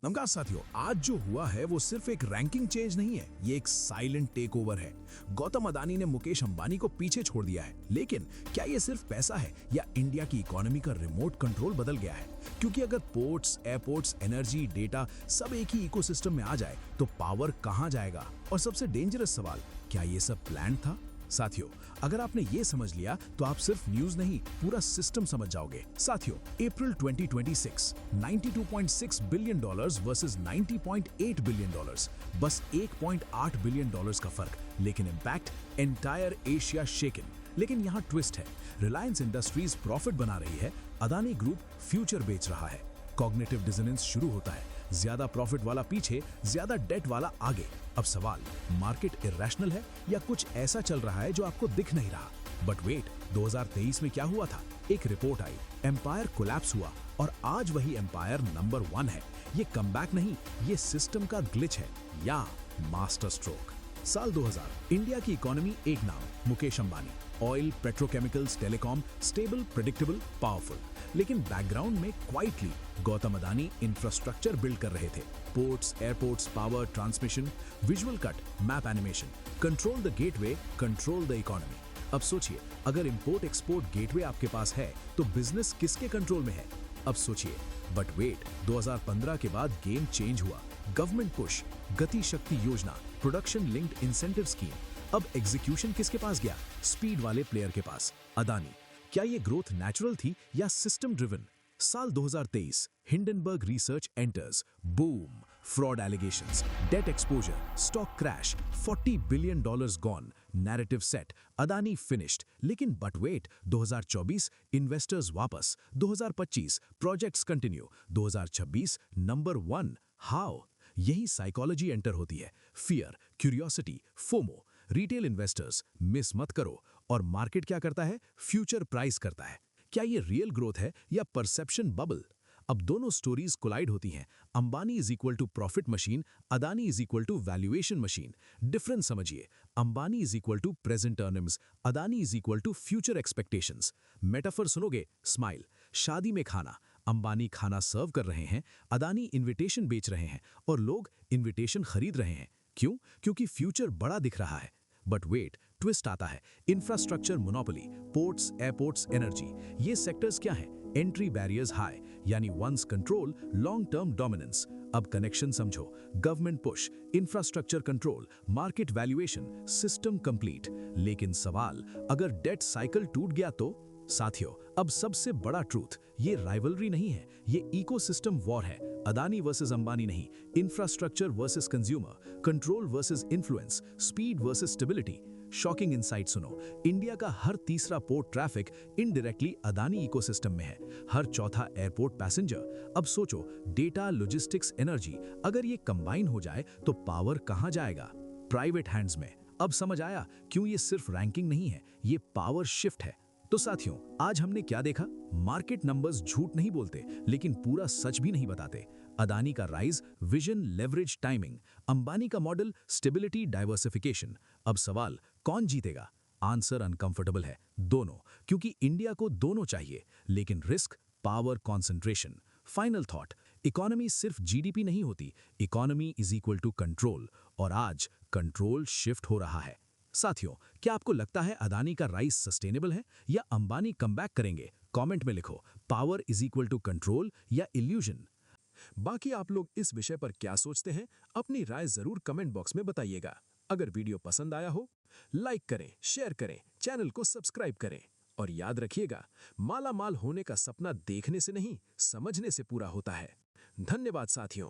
नमस्कार साथियों, आज जो हुआ है वो सिर्फ एक रैंकिंग चेंज नहीं है, ये एक साइलेंट टेक ओवर है। गौतम अदानी ने मुकेश अंबानी को पीछे छोड़ दिया है, लेकिन क्या ये सिर्फ पैसा है या इंडिया की इकोनॉमी का रिमोट कंट्रोल बदल गया है? क्योंकि अगर पोर्ट्स, एयरपोर्ट्स, एनर्जी, डेटा सब एक ही इकोसिस्टम में आ जाए तो पावर कहां जाएगा? और सबसे डेंजरस सवाल, क्या ये सब प्लान था? साथियों, अगर आपने ये समझ लिया तो आप सिर्फ न्यूज नहीं, पूरा सिस्टम समझ जाओगे। साथियों, अप्रैल 2026, $92.6 बिलियन वर्सेस $90.8 बिलियन, बस $1.8 बिलियन का फर्क, लेकिन इंपैक्ट एंटायर एशिया शेकन। लेकिन यहाँ ट्विस्ट है, रिलायंस इंडस्ट्रीज प्रॉफिट बना रही है, अदानी ग्रुप फ्यूचर बेच रहा है। कॉग्निटिव डिसोनेंस शुरू होता है, ज्यादा प्रॉफिट वाला पीछे, ज्यादा डेट वाला आगे। अब सवाल, मार्केट इरैशनल है या कुछ ऐसा चल रहा है जो आपको दिख नहीं रहा? बट वेट, 2023 में क्या हुआ था? एक रिपोर्ट आई, एम्पायर कोलैप्स हुआ और आज वही एम्पायर नंबर 1 है। ये कमबैक नहीं, ये सिस्टम का ग्लिच है या मास्टर स्ट्रोक। साल 2000, इंडिया की इकोनॉमी एक नाम, Mukesh Ambani. Oil, petrochemicals, telecom, stable, predictable, powerful. लेकिन बैकग्राउंड में quietly Gautam Adani infrastructure build कर रहे थे। Ports, airports, power, transmission, visual cut, map animation, control the gateway, control the economy. अब सोचिए, अगर इंपोर्ट एक्सपोर्ट गेटवे आपके पास है तो बिजनेस किसके कंट्रोल में है? अब सोचिए, बट वेट, 2015 के बाद गेम चेंज हुआ। गवर्नमेंट पुश, गति शक्ति योजना, प्रोडक्शन लिंक्ड इंसेंटिव स्कीम। अब एग्जीक्यूशन किसके पास गया? स्पीड वाले प्लेयर के पास, अदानी। क्या ये ग्रोथ नेचुरल थी या सिस्टम ड्रिवन? साल 2023, Hindenburg research enters, boom, fraud allegations, debt exposure, stock crash, $40 billion gone, narrative set, Adani finished. लेकिन बट वेट, 2024 इन्वेस्टर्स वापस, 2025 प्रोजेक्ट्स कंटिन्यू, 2026 नंबर 1। हाउ? यही साइकोलॉजी एंटर होती है, fear, curiosity, FOMO. Retail investors miss मत करो, और market क्या करता है? फ्यूचर प्राइस करता है। क्या ये रियल ग्रोथ है या परसेप्शन बबल? अब दोनों स्टोरीज कोलाइड होती हैं। Ambani is equal to profit machine, Adani is equal to valuation machine. Difference समझिए, Ambani is equal to present earnings, Adani is equal to future expectations. Metaphor सुनोगे? स्माइल। शादी में खाना, अंबानी खाना सर्व कर रहे हैं, अदानी इन्विटेशन बेच रहे हैं, और लोग इन्विटेशन खरीद रहे हैं। क्यों? क्योंकि फ्यूचर बड़ा दिख रहा है। बट वेट, ट्विस्ट आता है, infrastructure monopoly, ports, airports, energy, ये सेक्टर्स क्या हैं? एंट्री बैरियर्स हाई, यानी once control, long term dominance. अब कनेक्शन समझो, government push, infrastructure control, market valuation, system complete. लेकिन सवाल, अगर डेट साइकिल टूट गया तो? साथियों, अब सबसे बड़ा ट्रूथ, ये राइवलरी नहीं है, ये इकोसिस्टम वॉर है। अदानी वर्सेस अंबानी नहीं, infrastructure versus consumer, control versus influence, speed versus stability. Shocking insight सुनो, इंडिया का हर तीसरा port traffic indirectly Adani ecosystem में है, हर चौथा एयरपोर्ट पैसेंजर। अब सोचो, डेटा, लॉजिस्टिक्स, एनर्जी, अगर ये कंबाइन हो जाए तो पावर कहां जाएगा? प्राइवेट हैंड्स में। अब समझ आया क्यों ये सिर्फ रैंकिंग नहीं है, ये पावर शिफ्ट है। तो साथियों, आज हमने क्या देखा? मार्केट नंबर्स झूठ नहीं बोलते, लेकिन पूरा सच भी नहीं बताते। अदानी का rise, vision, leverage, timing. Ambani का मॉडल, स्टेबिलिटी, डाइवर्सिफिकेशन। अब सवाल, कौन जीतेगा? आंसर अनकंफर्टेबल है, दोनों, क्योंकि इंडिया को दोनों चाहिए, लेकिन risk, power, concentration. Final thought, economy सिर्फ जीडीपी नहीं होती, economy is equal to control, और आज कंट्रोल शिफ्ट हो रहा है। साथियों, क्या आपको लगता है अदानी का राइज सस्टेनेबल है या अंबानी कमबैक करेंगे? कमेंट में लिखो, power is equal to control या इल्यूजन। बाकी आप लोग इस विषय पर क्या सोचते हैं, अपनी राय जरूर कमेंट बॉक्स में बताइएगा। अगर वीडियो पसंद आया हो, लाइक करें, शेयर करें, चैनल को सब्सक्राइब करें, और याद रखिएगा, माला माल होने का सपना देखने से नहीं, समझने से पूरा होता है। धन्यवाद साथियों।